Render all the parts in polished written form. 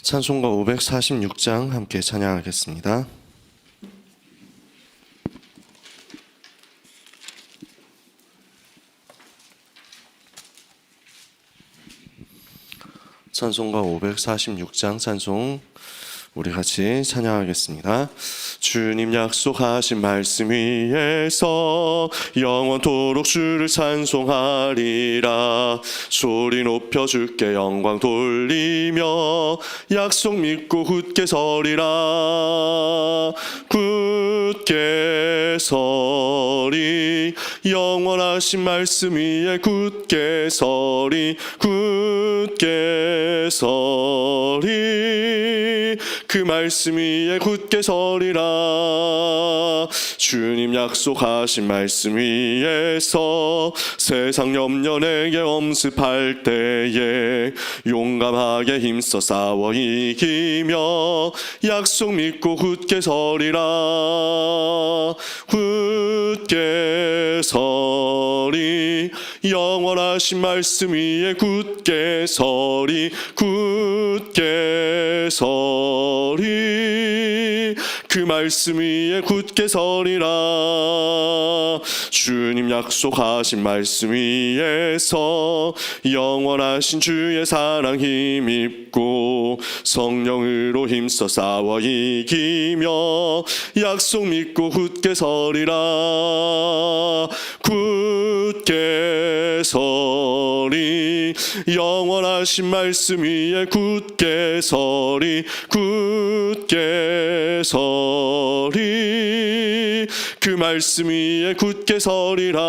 찬송가 546장 함께 찬양하겠습니다. 찬송가 546장 찬송 우리 같이 찬양하겠습니다. 주님 약속하신 말씀 위에서 영원토록 주를 찬송하리라. 소리 높여 주께 영광 돌리며 약속 믿고 굳게 서리라. 굳게 서리 영원하신 말씀 위에 굳게 서리. 굳게 서리 그 말씀 위에 굳게 서리라. 주님 약속하신 말씀 위에서 세상 염려 내게 엄습할 때에 용감하게 힘써 싸워 이기며 약속 믿고 굳게 서리라. 굳게 서리 영원하신 말씀 위에 굳게 서리. 굳게 서리 그 말씀 위에 굳게 서리라. 주님 약속하신 말씀 위에서 영원하신 주의 사랑 힘입고 성령으로 힘써 싸워 이기며 약속 믿고 굳게 서리라. 굳게 서리 영원하신 말씀 위에 굳게 서리. 굳게 서리 그 말씀 위에 굳게 서리라.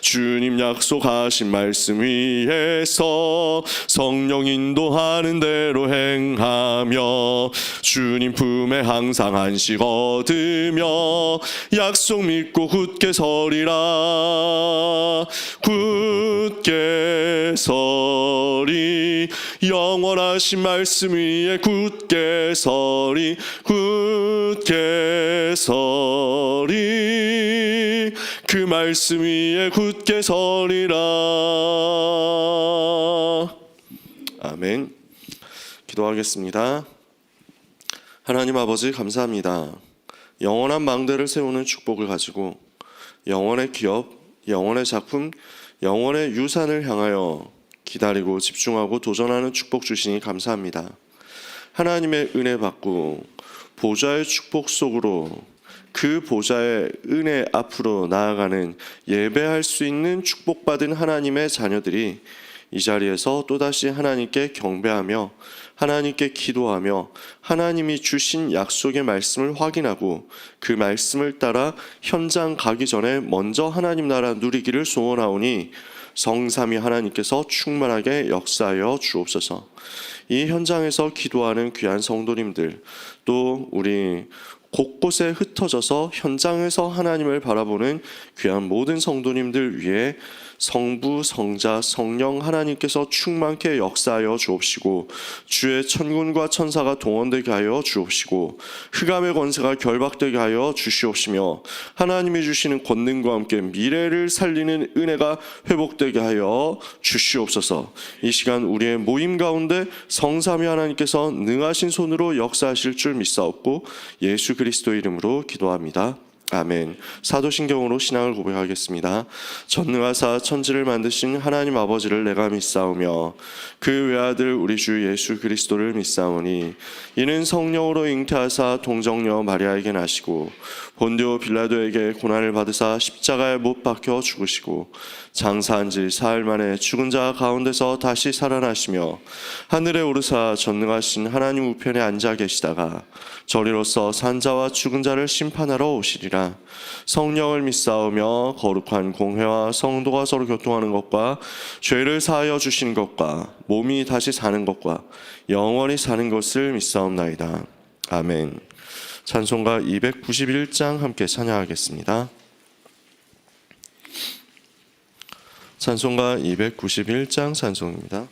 주님 약속하신 말씀 위에서 성령 인도하는 대로 행하며 주님 품에 항상 안식 얻으며 약속 믿고 굳게 서리라. 굳게 서리 영원하신 말씀 위에 굳게 서리. 굳게 서리 그 말씀 위에 굳게 서리라. 아멘. 기도하겠습니다. 하나님 아버지 감사합니다. 영원한 망대를 세우는 축복을 가지고 영원의 기업, 영원의 작품, 영원의 유산을 향하여 기다리고 집중하고 도전하는 축복 주시니 감사합니다. 하나님의 은혜 받고 보좌의 축복 속으로 그 보좌의 은혜 앞으로 나아가는 예배할 수 있는 축복받은 하나님의 자녀들이 이 자리에서 또다시 하나님께 경배하며 하나님께 기도하며 하나님이 주신 약속의 말씀을 확인하고 그 말씀을 따라 현장 가기 전에 먼저 하나님 나라 누리기를 소원하오니 성삼위 하나님께서 충만하게 역사하여 주옵소서. 이 현장에서 기도하는 귀한 성도님들, 또 우리 곳곳에 흩어져서 현장에서 하나님을 바라보는 귀한 모든 성도님들 위해 성부, 성자, 성령 하나님께서 충만케 역사하여 주옵시고 주의 천군과 천사가 동원되게 하여 주옵시고 흑암의 권세가 결박되게 하여 주시옵시며 하나님이 주시는 권능과 함께 미래를 살리는 은혜가 회복되게 하여 주시옵소서. 이 시간 우리의 모임 가운데 성삼위 하나님께서 능하신 손으로 역사하실 줄 믿사옵고 예수 그리스도의 이름으로 기도합니다. 아멘. 사도신경으로 신앙을 고백하겠습니다. 전능하사 천지를 만드신 하나님 아버지를 내가 믿사오며 그 외아들 우리 주 예수 그리스도를 믿사오니 이는 성령으로 잉태하사 동정녀 마리아에게 나시고 본디오 빌라도에게 고난을 받으사 십자가에 못 박혀 죽으시고 장사한 지 사흘 만에 죽은 자 가운데서 다시 살아나시며 하늘에 오르사 전능하신 하나님 우편에 앉아 계시다가 저리로서 산자와 죽은 자를 심판하러 오시리라. 성령을 믿사오며 거룩한 공회와 성도가 서로 교통하는 것과 죄를 사하여 주시는 것과 몸이 다시 사는 것과 영원히 사는 것을 믿사옵나이다. 아멘. 찬송가 291장 함께 찬양하겠습니다. 찬송가 291장 찬송입니다.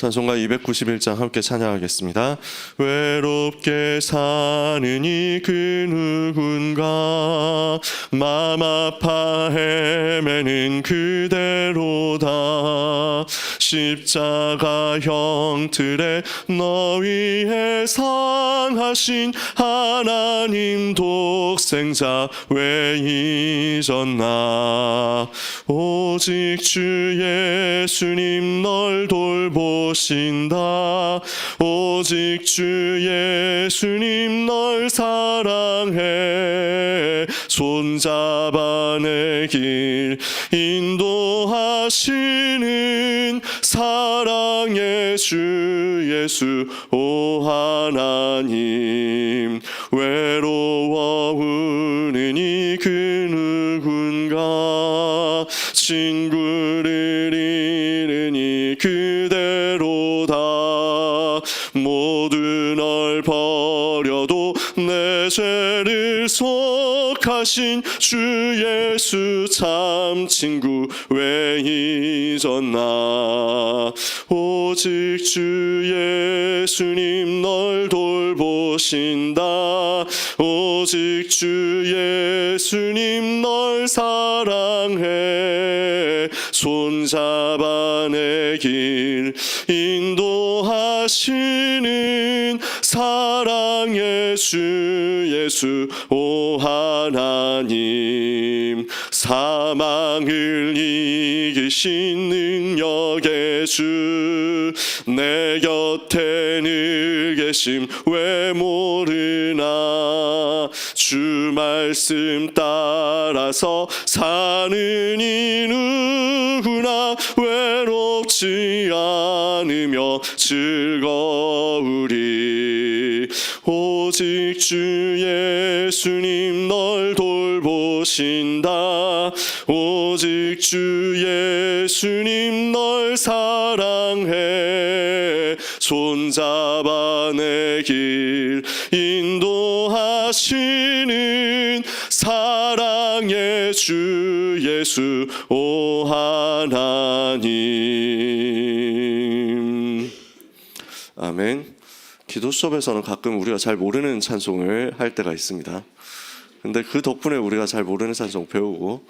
찬송가 291장 함께 찬양하겠습니다. 외롭게 사는 이 그 누군가 맘 아파 헤매는 그대로다. 십자가 형틀에 너 위해 상하신 하나님 독생자 왜 잊었나. 오직 주 예수님 널 돌보신다. 오직 주 예수님 널 사랑해. 손잡아 내 길 인도하시는 사랑의 주 예수 오 하나님. 외로워 우는 이 그 누군가 친구를 잃으니 그대로다. 모두 널 버려도 내 죄를 속하신 주 예수 참 친구 왜 잊었나. 오직 주 예수님 널 돌보신다. 오직 주 예수님 널 사랑해. 손잡아 내 길 인도하시는 사랑의 주 예수 오 하나님. 사망을 이기신 능력의 주 내 곁에 늘 계심 왜 모르나. 주 말씀 따라서 사는 이 누구나 외롭지 않으며 즐거우리. 오직 주 예수님 널 돌보신다. 오직 주 예수님 널 사랑해. 손잡아 내 길 인도하시는 사랑의 주 예수 오 하나님. 아멘. 기도 수업에서는 가끔 우리가 잘 모르는 찬송을 할 때가 있습니다. 근데 그 덕분에 우리가 잘 모르는 찬송 배우고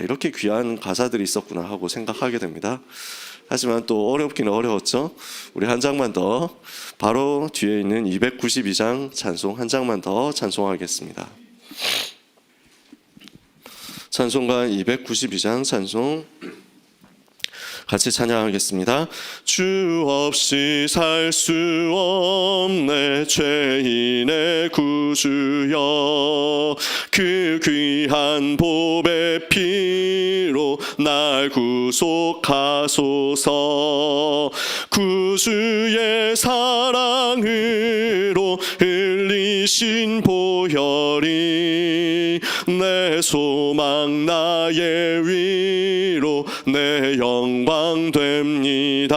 이렇게 귀한 가사들이 있었구나 하고 생각하게 됩니다. 하지만 또 어렵기는 어려웠죠. 우리 한 장만 더, 바로 뒤에 있는 292장 찬송 한 장만 더 찬송하겠습니다. 찬송가 292장 찬송 같이 찬양하겠습니다. 주 없이 살 수 없네 죄인의 구주여. 그 귀한 보배 피로 날 구속하소서. 구주의 사랑으로 흘리신 보혈이 내 소망 나의 위로 내 영광 됩니다.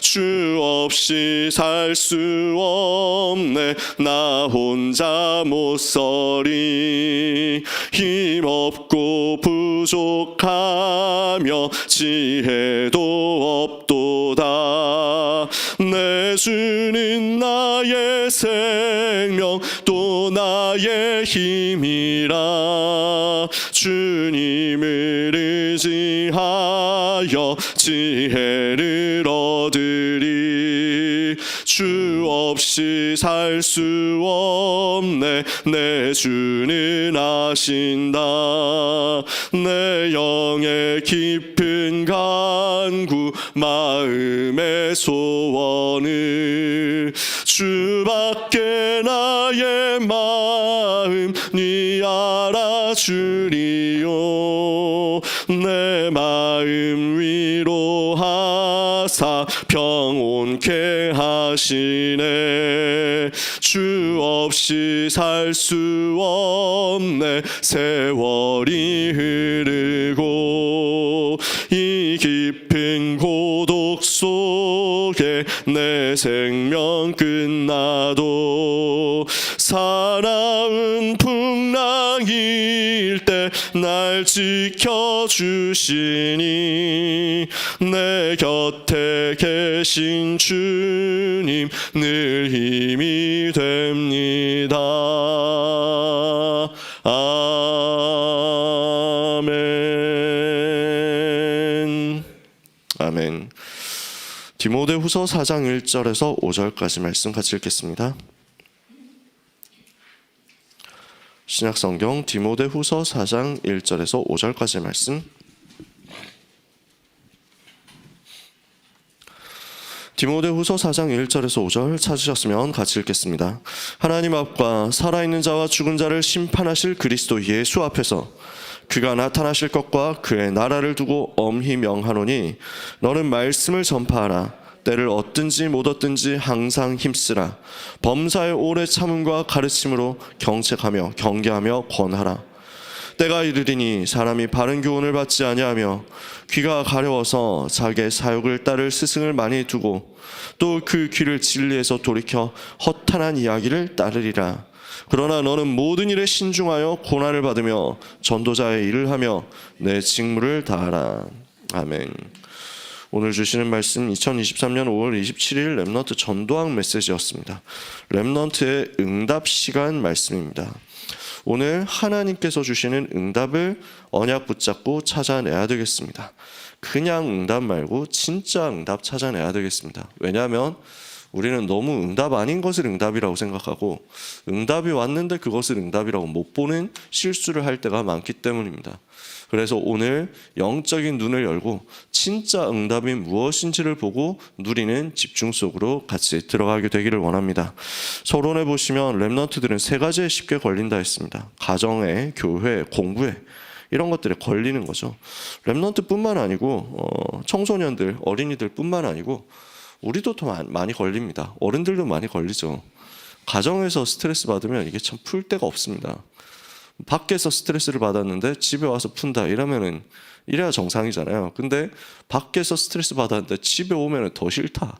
주 없이 살 수 없네 나 혼자 못 서리. 힘없고 부족하며 지혜도 없도다. 내 주는 나의 생명 또 나의 힘이라. 주님을 의지하여 지혜를 얻으리. 주 없이 살 수 없네 내 주는 아신다. 내 영의 깊은 간구 마음의 소원을 주밖에 나의 마음 네 알아주리요. 내 마음 위로하사 평온케 하시네. 주 없이 살 수 없네 세월이 흐르고 이 깊은 고독 속에 내 생명 끝나도 사나운 풍랑일 때 날 지켜주시니 내 곁에 계신 주님 늘 힘이 됩니다. 아멘. 아멘. 디모데후서 4장 1절에서 5절까지 말씀 같이 읽겠습니다. 신약성경 디모데후서 4장 1절에서 5절까지 말씀. 디모데후서 4장 1절에서 5절 찾으셨으면 같이 읽겠습니다. 하나님 앞과 살아있는 자와 죽은 자를 심판하실 그리스도 예수 앞에서 그가 나타나실 것과 그의 나라를 두고 엄히 명하노니 너는 말씀을 전파하라. 때를 얻든지 못 얻든지 항상 힘쓰라. 범사의 오래 참음과 가르침으로 경책하며 경계하며 권하라. 때가 이르리니 사람이 바른 교훈을 받지 아니하며 귀가 가려워서 자기의 사욕을 따를 스승을 많이 두고 또 그 귀를 진리에서 돌이켜 허탄한 이야기를 따르리라. 그러나 너는 모든 일에 신중하여 고난을 받으며 전도자의 일을 하며 내 직무를 다하라. 아멘. 오늘 주시는 말씀 2023년 5월 27일 렘넌트 전도학 메시지였습니다. 렘넌트의 응답 시간 말씀입니다. 오늘 하나님께서 주시는 응답을 언약 붙잡고 찾아내야 되겠습니다. 그냥 응답 말고 진짜 응답 찾아내야 되겠습니다. 왜냐하면 우리는 너무 응답 아닌 것을 응답이라고 생각하고 응답이 왔는데 그것을 응답이라고 못 보는 실수를 할 때가 많기 때문입니다. 그래서 오늘 영적인 눈을 열고 진짜 응답이 무엇인지를 보고 누리는 집중 속으로 같이 들어가게 되기를 원합니다. 서론에 보시면 렘넌트들은 세 가지에 쉽게 걸린다 했습니다. 가정에, 교회, 공부에 이런 것들에 걸리는 거죠. 렘넌트뿐만 아니고 청소년들, 어린이들 뿐만 아니고 우리도 더 많이 걸립니다. 어른들도 많이 걸리죠. 가정에서 스트레스 받으면 이게 참 풀 데가 없습니다. 밖에서 스트레스를 받았는데 집에 와서 푼다 이러면은 이래야 정상이잖아요. 근데 밖에서 스트레스 받았는데 집에 오면은 더 싫다.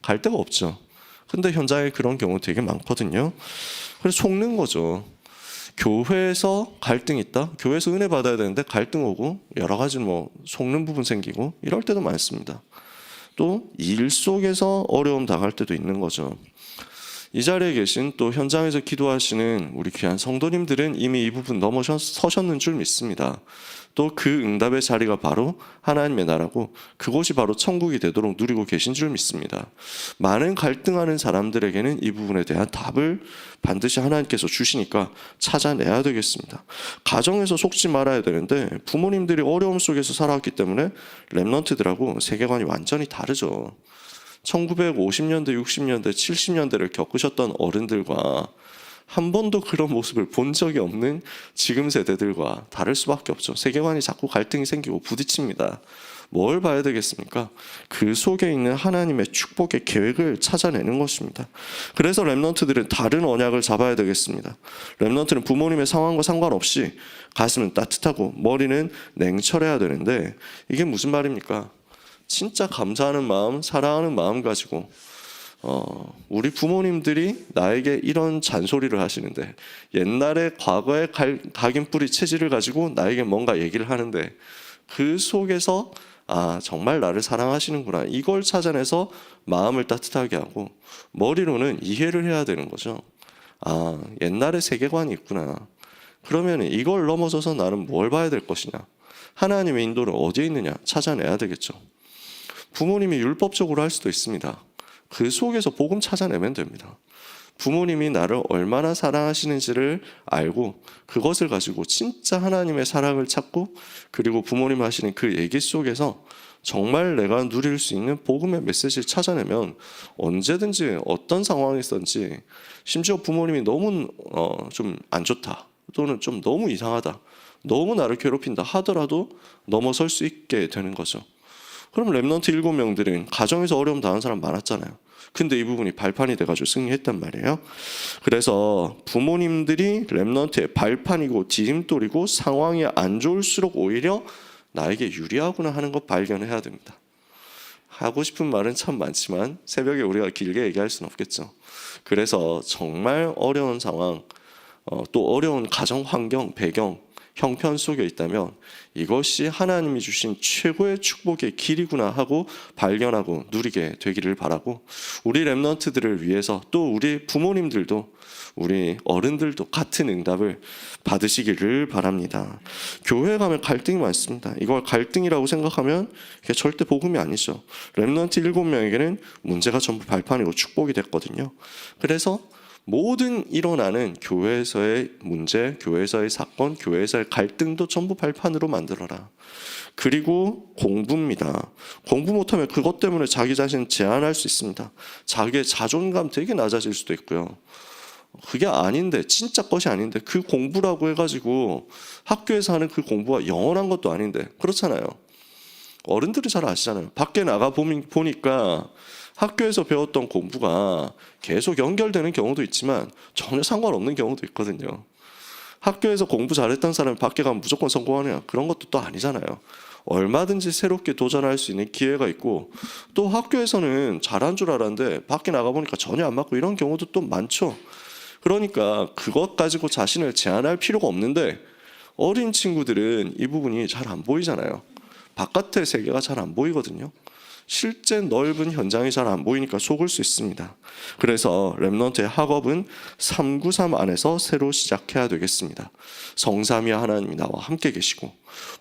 갈 데가 없죠. 근데 현장에 그런 경우 되게 많거든요. 그래서 속는 거죠. 교회에서 갈등이 있다. 교회에서 은혜 받아야 되는데 갈등 오고 여러 가지 속는 부분 생기고 이럴 때도 많습니다. 또 일 속에서 어려움 당할 때도 있는 거죠. 이 자리에 계신 또 현장에서 기도하시는 우리 귀한 성도님들은 이미 이 부분 넘어서셨는 줄 믿습니다. 또 그 응답의 자리가 바로 하나님의 나라고 그곳이 바로 천국이 되도록 누리고 계신 줄 믿습니다. 많은 갈등하는 사람들에게는 이 부분에 대한 답을 반드시 하나님께서 주시니까 찾아내야 되겠습니다. 가정에서 속지 말아야 되는데 부모님들이 어려움 속에서 살아왔기 때문에 렘넌트들하고 세계관이 완전히 다르죠. 1950년대, 60년대, 70년대를 겪으셨던 어른들과 한 번도 그런 모습을 본 적이 없는 지금 세대들과 다를 수밖에 없죠. 세계관이 자꾸 갈등이 생기고 부딪힙니다. 뭘 봐야 되겠습니까? 그 속에 있는 하나님의 축복의 계획을 찾아내는 것입니다. 그래서 렘넌트들은 다른 언약을 잡아야 되겠습니다. 렘넌트는 부모님의 상황과 상관없이 가슴은 따뜻하고 머리는 냉철해야 되는데 이게 무슨 말입니까? 진짜 감사하는 마음, 사랑하는 마음 가지고 우리 부모님들이 나에게 이런 잔소리를 하시는데 옛날에 과거의 각인뿌리 체질을 가지고 나에게 뭔가 얘기를 하는데 그 속에서 정말 나를 사랑하시는구나 이걸 찾아내서 마음을 따뜻하게 하고 머리로는 이해를 해야 되는 거죠. 옛날에 세계관이 있구나. 그러면 이걸 넘어서서 나는 뭘 봐야 될 것이냐. 하나님의 인도는 어디에 있느냐 찾아내야 되겠죠. 부모님이 율법적으로 할 수도 있습니다. 그 속에서 복음 찾아내면 됩니다. 부모님이 나를 얼마나 사랑하시는지를 알고 그것을 가지고 진짜 하나님의 사랑을 찾고 그리고 부모님 하시는 그 얘기 속에서 정말 내가 누릴 수 있는 복음의 메시지를 찾아내면 언제든지 어떤 상황이든지 심지어 부모님이 너무 좀 안 좋다 또는 좀 너무 이상하다 너무 나를 괴롭힌다 하더라도 넘어설 수 있게 되는 거죠. 그럼 렘넌트 7명들은 가정에서 어려움 당한 사람 많았잖아요. 근데 이 부분이 발판이 돼가지고 승리했단 말이에요. 그래서 부모님들이 렘넌트의 발판이고 디딤돌이고 상황이 안 좋을수록 오히려 나에게 유리하구나 하는 것 발견해야 됩니다. 하고 싶은 말은 참 많지만 새벽에 우리가 길게 얘기할 수는 없겠죠. 그래서 정말 어려운 상황, 또 어려운 가정 환경, 배경, 형편 속에 있다면 이것이 하나님이 주신 최고의 축복의 길이구나 하고 발견하고 누리게 되기를 바라고, 우리 렘넌트들을 위해서 또 우리 부모님들도 우리 어른들도 같은 응답을 받으시기를 바랍니다. 교회 가면 갈등이 많습니다. 이걸 갈등이라고 생각하면 이게 절대 복음이 아니죠. 렘넌트 7명에게는 문제가 전부 발판이고 축복이 됐거든요. 그래서 모든 일어나는 교회에서의 문제, 교회에서의 사건, 교회에서의 갈등도 전부 발판으로 만들어라. 그리고 공부입니다. 공부 못하면 그것 때문에 자기 자신 제한할 수 있습니다. 자기의 자존감 되게 낮아질 수도 있고요. 그게 아닌데, 진짜 것이 아닌데 그 공부라고 해가지고 학교에서 하는 그 공부가 영원한 것도 아닌데, 그렇잖아요. 어른들이 잘 아시잖아요. 밖에 나가 보니까 학교에서 배웠던 공부가 계속 연결되는 경우도 있지만 전혀 상관없는 경우도 있거든요. 학교에서 공부 잘했던 사람이 밖에 가면 무조건 성공하냐, 그런 것도 또 아니잖아요. 얼마든지 새롭게 도전할 수 있는 기회가 있고, 또 학교에서는 잘한 줄 알았는데 밖에 나가보니까 전혀 안 맞고 이런 경우도 또 많죠. 그러니까 그것 가지고 자신을 제한할 필요가 없는데, 어린 친구들은 이 부분이 잘 안 보이잖아요. 바깥의 세계가 잘 안 보이거든요. 실제 넓은 현장이 잘 안 보이니까 속을 수 있습니다. 그래서 렘넌트의 학업은 393 안에서 새로 시작해야 되겠습니다. 성삼위 하나님이 나와 함께 계시고,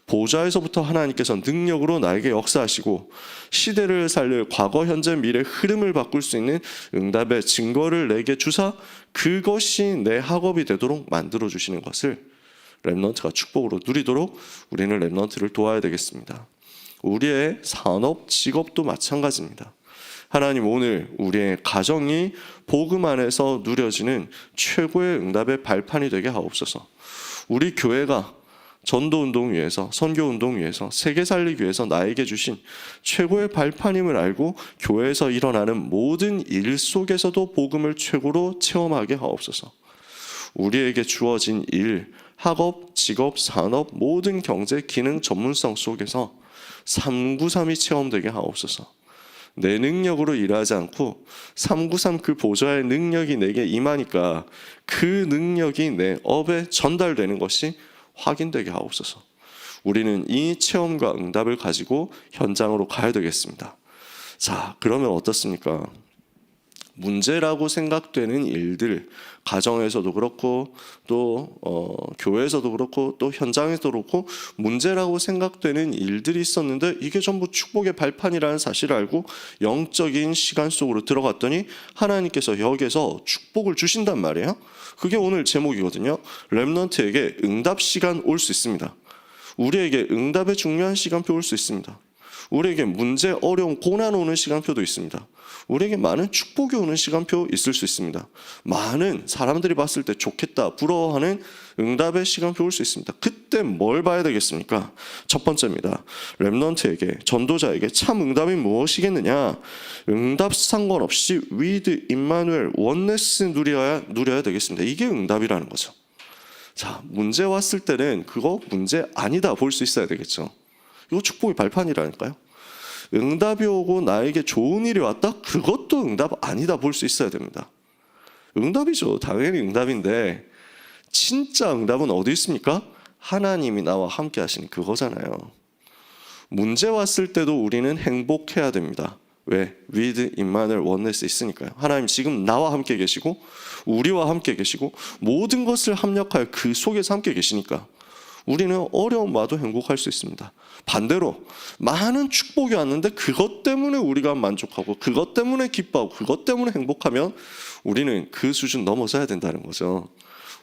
보좌에서부터 하나님께서 능력으로 나에게 역사하시고, 시대를 살릴 과거, 현재, 미래 흐름을 바꿀 수 있는 응답의 증거를 내게 주사 그것이 내 학업이 되도록 만들어 주시는 것을 렘넌트가 축복으로 누리도록 우리는 렘넌트를 도와야 되겠습니다. 우리의 산업, 직업도 마찬가지입니다. 하나님, 오늘 우리의 가정이 복음 안에서 누려지는 최고의 응답의 발판이 되게 하옵소서. 우리 교회가 전도운동 위해서, 선교운동 위해서, 세계 살리기 위해서 나에게 주신 최고의 발판임을 알고 교회에서 일어나는 모든 일 속에서도 복음을 최고로 체험하게 하옵소서. 우리에게 주어진 일, 학업, 직업, 산업, 모든 경제, 기능, 전문성 속에서 393이 체험되게 하옵소서. 내 능력으로 일하지 않고 393 그 보좌의 능력이 내게 임하니까 그 능력이 내 업에 전달되는 것이 확인되게 하옵소서. 우리는 이 체험과 응답을 가지고 현장으로 가야 되겠습니다. 자, 그러면 어떻습니까? 문제라고 생각되는 일들, 가정에서도 그렇고 또 교회에서도 그렇고 또 현장에서도 그렇고 문제라고 생각되는 일들이 있었는데 이게 전부 축복의 발판이라는 사실을 알고 영적인 시간 속으로 들어갔더니 하나님께서 여기에서 축복을 주신단 말이에요. 그게 오늘 제목이거든요. 렘넌트에게 응답 시간 올 수 있습니다. 우리에게 응답의 중요한 시간표 올 수 있습니다. 우리에게 문제, 어려움, 고난 오는 시간표도 있습니다. 우리에게 많은 축복이 오는 시간표 있을 수 있습니다. 많은 사람들이 봤을 때 좋겠다, 부러워하는 응답의 시간표 올 수 있습니다. 그때 뭘 봐야 되겠습니까? 첫 번째입니다. 렘넌트에게, 전도자에게 참 응답이 무엇이겠느냐? 응답 상관없이 with 임마누엘 원네스 누려야 되겠습니다. 이게 응답이라는 거죠. 자, 문제 왔을 때는 그거 문제 아니다 볼 수 있어야 되겠죠. 이거 축복의 발판이라니까요. 응답이 오고 나에게 좋은 일이 왔다? 그것도 응답 아니다 볼 수 있어야 됩니다. 응답이죠. 당연히 응답인데 진짜 응답은 어디 있습니까? 하나님이 나와 함께 하시는 그거잖아요. 문제 왔을 때도 우리는 행복해야 됩니다. 왜? with 임마누엘 원네스 있으니까요. 하나님 지금 나와 함께 계시고 우리와 함께 계시고 모든 것을 합력하여 그 속에서 함께 계시니까 우리는 어려움 와도 행복할 수 있습니다. 반대로 많은 축복이 왔는데 그것 때문에 우리가 만족하고 그것 때문에 기뻐하고 그것 때문에 행복하면 우리는 그 수준 넘어서야 된다는 거죠.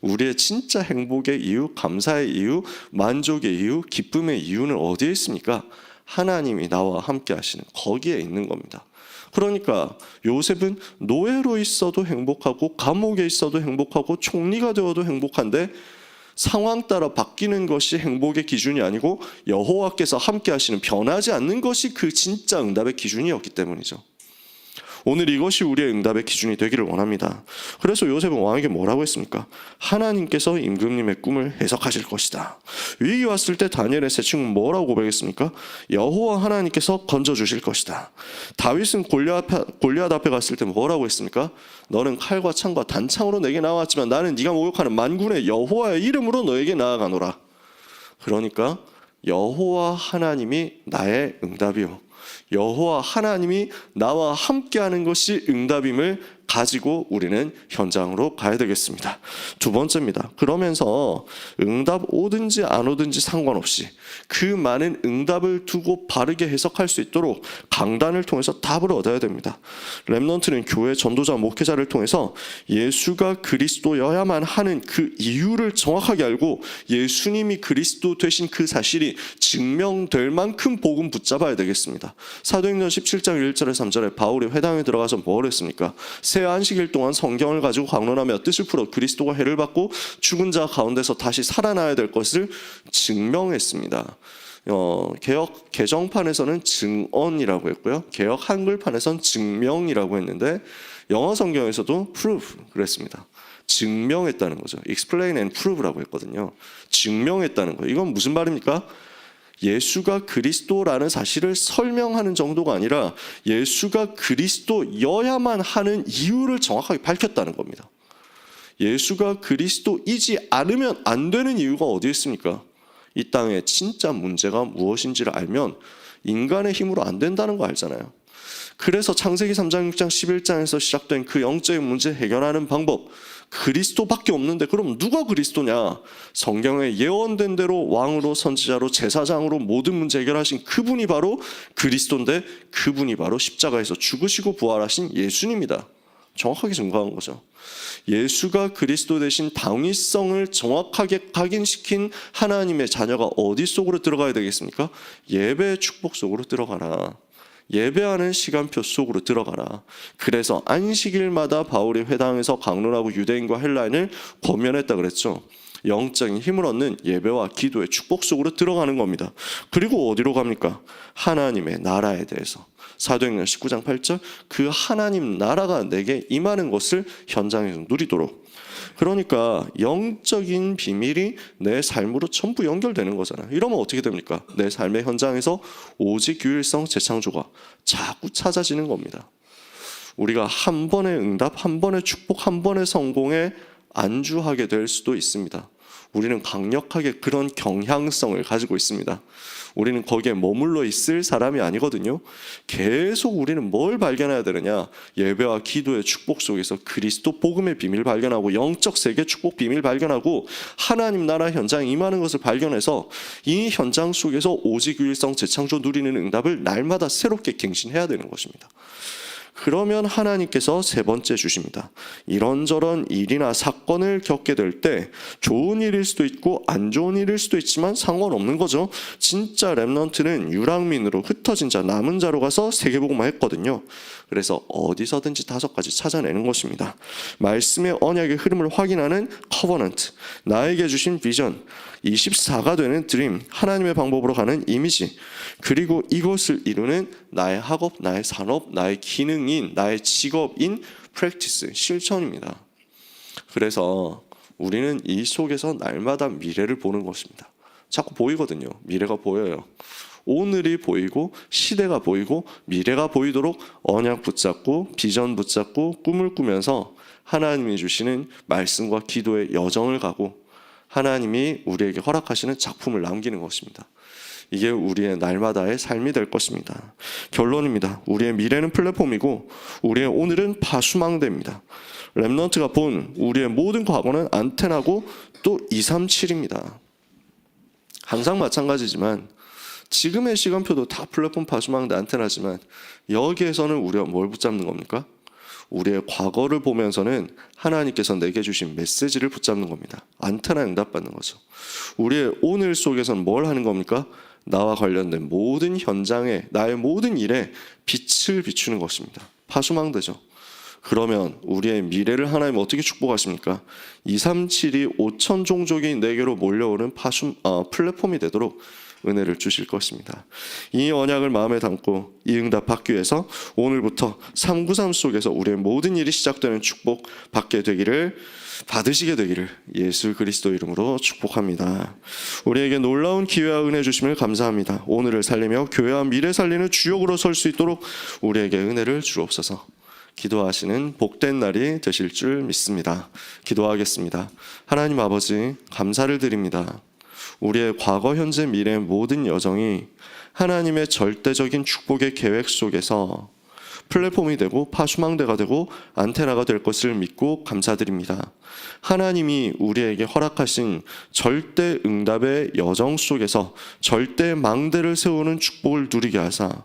우리의 진짜 행복의 이유, 감사의 이유, 만족의 이유, 기쁨의 이유는 어디에 있습니까? 하나님이 나와 함께 하시는 거기에 있는 겁니다. 그러니까 요셉은 노예로 있어도 행복하고 감옥에 있어도 행복하고 총리가 되어도 행복한데 상황 따라 바뀌는 것이 행복의 기준이 아니고 여호와께서 함께 하시는 변하지 않는 것이 그 진짜 응답의 기준이었기 때문이죠. 오늘 이것이 우리의 응답의 기준이 되기를 원합니다. 그래서 요셉은 왕에게 뭐라고 했습니까? 하나님께서 임금님의 꿈을 해석하실 것이다. 위기 왔을 때 다니엘의 세 친구는 뭐라고 고백했습니까? 여호와 하나님께서 건져주실 것이다. 다윗은 골리앗 앞에 갔을 때 뭐라고 했습니까? 너는 칼과 창과 단창으로 내게 나왔지만 나는 네가 모욕하는 만군의 여호와의 이름으로 너에게 나아가노라. 그러니까 여호와 하나님이 나의 응답이요, 여호와 하나님이 나와 함께하는 것이 응답임을 가지고 우리는 현장으로 가야 되겠습니다. 두 번째입니다. 그러면서 응답 오든지 안 오든지 상관없이 그 많은 응답을 두고 바르게 해석할 수 있도록 강단을 통해서 답을 얻어야 됩니다. 렘넌트는 교회 전도자 목회자를 통해서 예수가 그리스도여야만 하는 그 이유를 정확하게 알고 예수님이 그리스도 되신 그 사실이 증명될 만큼 복음 붙잡아야 되겠습니다. 사도행전 17장 1절에 3절에 바울이 회당에 들어가서 뭘 했습니까? 새 안식일 동안 성경을 가지고 강론하며 뜻을 풀어 그리스도가 해를 받고 죽은 자 가운데서 다시 살아나야 될 것을 증명했습니다. 개역 개정판에서는 증언이라고 했고요, 개역 한글판에서는 증명이라고 했는데 영어 성경에서도 prove 그랬습니다. 증명했다는 거죠. explain and prove라고 했거든요. 증명했다는 거예요. 이건 무슨 말입니까? 예수가 그리스도라는 사실을 설명하는 정도가 아니라 예수가 그리스도여야만 하는 이유를 정확하게 밝혔다는 겁니다. 예수가 그리스도이지 않으면 안 되는 이유가 어디 있습니까? 이 땅에 진짜 문제가 무엇인지를 알면 인간의 힘으로 안 된다는 거 알잖아요. 그래서 창세기 3장, 6장, 11장에서 시작된 그 영적인 문제 해결하는 방법, 그리스도밖에 없는데 그럼 누가 그리스도냐? 성경에 예언된 대로 왕으로, 선지자로, 제사장으로 모든 문제 해결하신 그분이 바로 그리스도인데, 그분이 바로 십자가에서 죽으시고 부활하신 예수님이다. 정확하게 증거한 거죠. 예수가 그리스도 대신 당위성을 정확하게 각인시킨 하나님의 자녀가 어디 속으로 들어가야 되겠습니까? 예배의 축복 속으로 들어가라. 예배하는 시간표 속으로 들어가라. 그래서 안식일마다 바울이 회당에서 강론하고 유대인과 헬라인을 권면했다 그랬죠. 영적인 힘을 얻는 예배와 기도의 축복 속으로 들어가는 겁니다. 그리고 어디로 갑니까? 하나님의 나라에 대해서. 사도행전 19장 8절, 그 하나님 나라가 내게 임하는 것을 현장에서 누리도록. 그러니까 영적인 비밀이 내 삶으로 전부 연결되는 거잖아요. 이러면 어떻게 됩니까? 내 삶의 현장에서 오직 유일성 재창조가 자꾸 찾아지는 겁니다. 우리가 한 번의 응답, 한 번의 축복, 한 번의 성공에 안주하게 될 수도 있습니다. 우리는 강력하게 그런 경향성을 가지고 있습니다. 우리는 거기에 머물러 있을 사람이 아니거든요. 계속 우리는 뭘 발견해야 되느냐? 예배와 기도의 축복 속에서 그리스도 복음의 비밀 발견하고 영적 세계 축복 비밀 발견하고 하나님 나라 현장에 임하는 것을 발견해서 이 현장 속에서 오직 유일성 재창조 누리는 응답을 날마다 새롭게 갱신해야 되는 것입니다. 그러면 하나님께서 세 번째 주십니다. 이런저런 일이나 사건을 겪게 될 때 좋은 일일 수도 있고 안 좋은 일일 수도 있지만 상관없는 거죠. 진짜 렘넌트는 유랑민으로 흩어진 자, 남은 자로 가서 세계복음화 했거든요. 그래서 어디서든지 5가지 찾아내는 것입니다. 말씀의 언약의 흐름을 확인하는 커버넌트, 나에게 주신 비전, 24가 되는 드림, 하나님의 방법으로 가는 이미지, 그리고 이것을 이루는 나의 학업, 나의 산업, 나의 기능인, 나의 직업인 프랙티스, 실천입니다. 그래서 우리는 이 속에서 날마다 미래를 보는 것입니다. 자꾸 보이거든요. 미래가 보여요. 오늘이 보이고 시대가 보이고 미래가 보이도록 언약 붙잡고 비전 붙잡고 꿈을 꾸면서 하나님이 주시는 말씀과 기도의 여정을 가고 하나님이 우리에게 허락하시는 작품을 남기는 것입니다. 이게 우리의 날마다의 삶이 될 것입니다. 결론입니다. 우리의 미래는 플랫폼이고 우리의 오늘은 파수망대입니다. 렘넌트가 본 우리의 모든 과거는 안테나고 또 237입니다. 항상 마찬가지지만 지금의 시간표도 다 플랫폼 파수망대 안테나지만 여기에서는 우리가 뭘 붙잡는 겁니까? 우리의 과거를 보면서는 하나님께서 내게 주신 메시지를 붙잡는 겁니다. 안테나 응답받는 거죠. 우리의 오늘 속에서는 뭘 하는 겁니까? 나와 관련된 모든 현장에, 나의 모든 일에 빛을 비추는 것입니다. 파수망대죠. 그러면 우리의 미래를 하나님 어떻게 축복하십니까? 237이 5천 종족이 내게로 몰려오는 플랫폼이 되도록 은혜를 주실 것입니다. 이 언약을 마음에 담고 이 응답 받기 위해서 오늘부터 393 속에서 우리의 모든 일이 시작되는 축복 받으시게 되기를 예수 그리스도 이름으로 축복합니다. 우리에게 놀라운 기회와 은혜 주심을 감사합니다. 오늘을 살리며 교회와 미래 살리는 주역으로 설 수 있도록 우리에게 은혜를 주옵소서. 기도하시는 복된 날이 되실 줄 믿습니다. 기도하겠습니다. 하나님 아버지, 감사를 드립니다. 우리의 과거, 현재, 미래의 모든 여정이 하나님의 절대적인 축복의 계획 속에서 플랫폼이 되고 파수망대가 되고 안테나가 될 것을 믿고 감사드립니다. 하나님이 우리에게 허락하신 절대 응답의 여정 속에서 절대 망대를 세우는 축복을 누리게 하사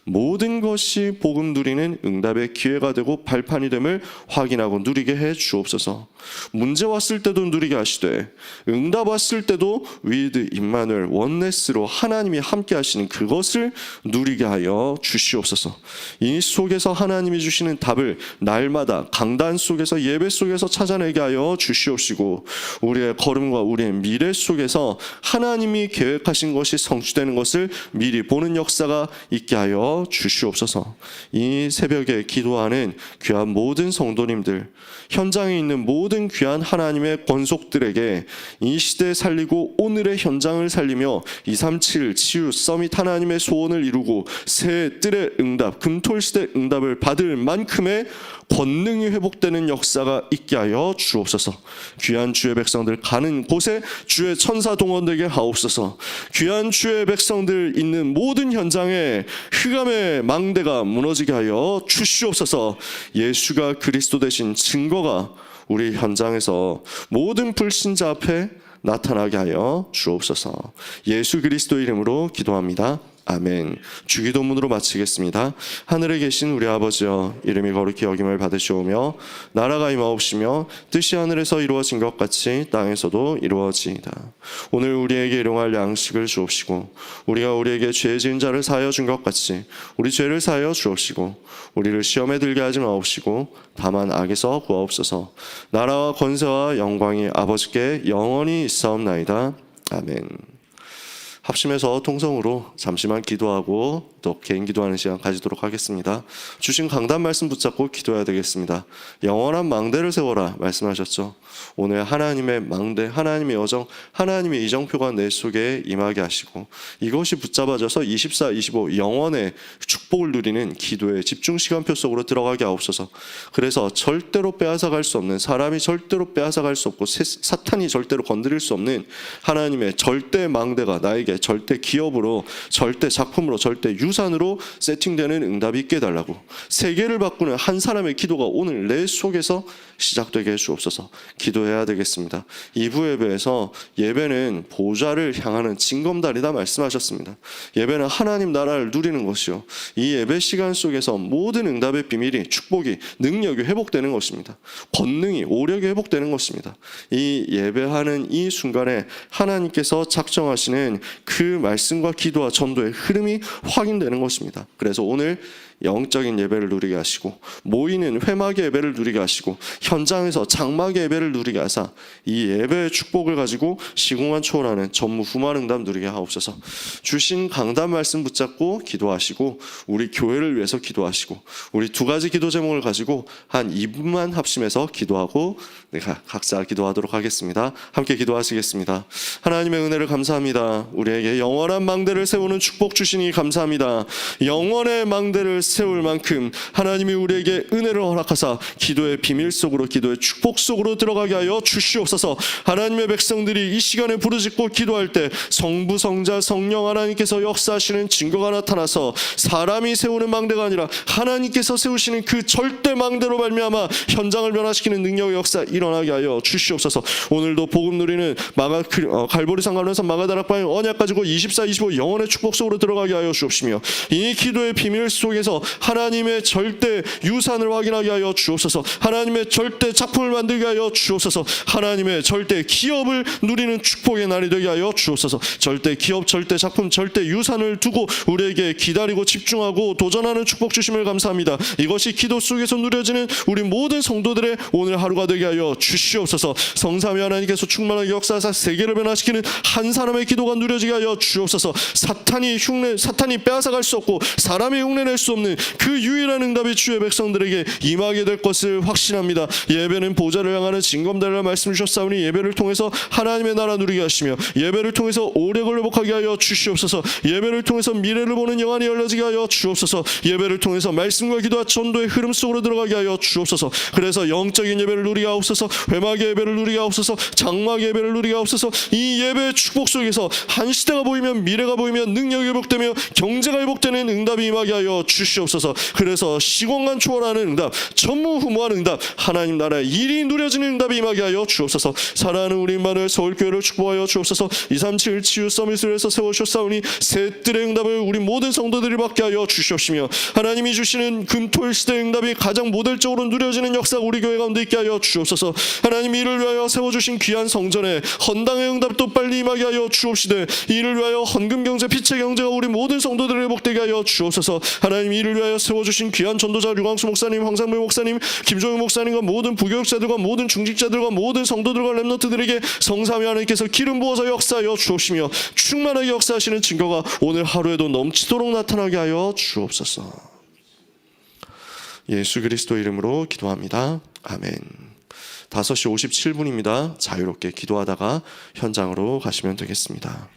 모든 것이 복음 누리는 응답의 기회가 되고 발판이 됨을 확인하고 누리게 해 주옵소서. 문제 왔을 때도 누리게 하시되 응답 왔을 때도 위드 임마누엘 원네스로 하나님이 함께 하시는 그것을 누리게 하여 주시옵소서. 이 속에서 하나님이 주시는 답을 날마다 강단 속에서 예배 속에서 찾아내게 하여 주시옵시고 우리의 걸음과 우리의 미래 속에서 하나님이 계획하신 것이 성취되는 것을 미리 보는 역사가 있게 하여 주시옵소서. 이 새벽에 기도하는 귀한 모든 성도님들, 현장에 있는 모든 귀한 하나님의 권속들에게 이 시대 살리고 오늘의 현장을 살리며 237 치유 서밋 하나님의 소원을 이루고 새 뜰의 응답, 금토일시대 응답을 받을 만큼의 권능이 회복되는 역사가 있게 하여 주옵소서. 귀한 주의 백성들 가는 곳에 주의 천사 동원되게 하옵소서. 귀한 주의 백성들 있는 모든 현장에 흑암의 망대가 무너지게 하여 주시옵소서. 예수가 그리스도 되신 증거가 우리 현장에서 모든 불신자 앞에 나타나게 하여 주옵소서. 예수 그리스도 이름으로 기도합니다. 아멘. 주기도문으로 마치겠습니다. 하늘에 계신 우리 아버지여, 이름이 거룩히 여김을 받으시오며 나라가 임하옵시며 뜻이 하늘에서 이루어진 것 같이 땅에서도 이루어지이다. 오늘 우리에게 일용할 양식을 주옵시고 우리가 우리에게 죄 지은 자를 사하여 준 것 같이 우리 죄를 사하여 주옵시고 우리를 시험에 들게 하지 마옵시고 다만 악에서 구하옵소서. 나라와 권세와 영광이 아버지께 영원히 있사옵나이다. 아멘. 합심해서 통성으로 잠시만 기도하고 또 개인 기도하는 시간 가지도록 하겠습니다. 주신 강단 말씀 붙잡고 기도해야 되겠습니다. 영원한 망대를 세워라 말씀하셨죠. 오늘 하나님의 망대, 하나님의 여정, 하나님의 이정표가 내 속에 임하게 하시고 이것이 붙잡아져서 24, 25 영원의 축복을 누리는 기도의 집중 시간표 속으로 들어가게 하옵소서. 그래서 절대로 빼앗아갈 수 없는, 사람이 절대로 빼앗아갈 수 없고 사탄이 절대로 건드릴 수 없는 하나님의 절대 망대가 나에게 절대 기업으로, 절대 작품으로, 절대 유산으로 세팅되는 응답이 있게 해달라고, 세계를 바꾸는 한 사람의 기도가 오늘 내 속에서 시작되게 해주옵소서. 기도해야 되겠습니다. 2부 예배에서 예배는 보좌를 향하는 징검다리다 말씀하셨습니다. 예배는 하나님 나라를 누리는 것이요, 이 예배 시간 속에서 모든 응답의 비밀이, 축복이, 능력이 회복되는 것입니다. 권능이, 오력이 회복되는 것입니다. 이 예배하는 이 순간에 하나님께서 작정하시는 그 말씀과 기도와 전도의 흐름이 확인되는 것입니다. 그래서 오늘 영적인 예배를 누리게 하시고 모이는 회막의 예배를 누리게 하시고 현장에서 장막의 예배를 누리게 하사 이 예배의 축복을 가지고 시공간 초월하는 전무후무한 응답 누리게 하옵소서. 주신 강단 말씀 붙잡고 기도하시고 우리 교회를 위해서 기도하시고 우리 두 가지 기도 제목을 가지고 한 2분만 합심해서 기도하고 각자 기도하도록 하겠습니다. 함께 기도하시겠습니다. 하나님의 은혜를 감사합니다. 우리에게 영원한 망대를 세우는 축복 주시니 감사합니다. 영원의 망대를 세울 만큼 하나님이 우리에게 은혜를 허락하사 기도의 비밀 속으로, 기도의 축복 속으로 들어가게 하여 주시옵소서. 하나님의 백성들이 이 시간에 부르짖고 기도할 때 성부, 성자, 성령 하나님께서 역사하시는 증거가 나타나서 사람이 세우는 망대가 아니라 하나님께서 세우시는 그 절대 망대로 말미암아 현장을 변화시키는 능력의 역사 일어나게 하여 주시옵소서. 오늘도 복음 누리는 갈보리산 가면서 마가다락방의 언약 가지고 24, 25 영원의 축복 속으로 들어가게 하여 주옵시며 이 기도의 비밀 속에서 하나님의 절대 유산을 확인하게 하여 주옵소서. 하나님의 절대 작품을 만들게 하여 주옵소서. 하나님의 절대 기업을 누리는 축복의 날이 되게 하여 주옵소서. 절대 기업, 절대 작품, 절대 유산을 두고 우리에게 기다리고 집중하고 도전하는 축복 주심을 감사합니다. 이것이 기도 속에서 누려지는 우리 모든 성도들의 오늘 하루가 되게 하여 주시옵소서. 성삼위 하나님께서 충만하게 역사하사 세계를 변화시키는 한 사람의 기도가 누려지게 하여 주옵소서. 사탄이 빼앗아갈 수 없고 사람이 흉내낼 수 없는 그 유일한 응답이 주의 백성들에게 임하게 될 것을 확신합니다. 예배는 보좌를 향하는 징검다리라 말씀 주셨사오니 예배를 통해서 하나님의 나라 누리게 하시며 예배를 통해서 오력을 회복하게 하여 주시옵소서. 예배를 통해서 미래를 보는 영안이 열려지게 하여 주옵소서. 예배를 통해서 말씀과 기도와 전도의 흐름 속으로 들어가게 하여 주옵소서. 그래서 영적인 예배를 누리게 하옵소서. 회막의 예배를 누리게 하옵소서. 장막의 예배를 누리게 하옵소서. 이 예배의 축복 속에서 한 시대가 보이면 미래가 보이면 능력이 회복되며 경제가 회복되는 응답이 임하게 하여 주시옵소서. 그래서 시공간 초월하는 응답, 전무후무한 응답, 하나님 나라의 일이 누려지는 응답이 임하게 하여 주옵소서. 사랑하는 우리 임마누엘 서울교회를 축복하여 주옵소서. 237 치유 서밋을 세워주셨사오니 셋들의 응답을 우리 모든 성도들이 받게 하여 주시옵시며 하나님이 주시는 금토일 시대의 응답이 가장 모델적으로 누려지는 역사가 우리 교회 가운데 있게 하여 주옵소서. 하나님 이를 위하여 세워주신 귀한 성전에 헌당의 응답도 빨리 임하게 하여 주옵시되 이를 위하여 헌금 경제 빛의 경제가 우리 모든 성도들을 회복되게 하여 주옵소서. 하나님 이를 위하여 세워주신 귀한 전도자 류광수 목사님, 황상배 목사님, 김종영 목사님과 모든 부교육자들과 모든 중직자들과 모든 성도들과 렘넌트들에게 성삼위 하나님께서 기름 부어서 역사하여 주옵시며 충만하게 역사하시는 증거가 오늘 하루에도 넘치도록 나타나게 하여 주옵소서. 예수 그리스도 이름으로 기도합니다. 아멘. 5시 57분입니다. 자유롭게 기도하다가 현장으로 가시면 되겠습니다.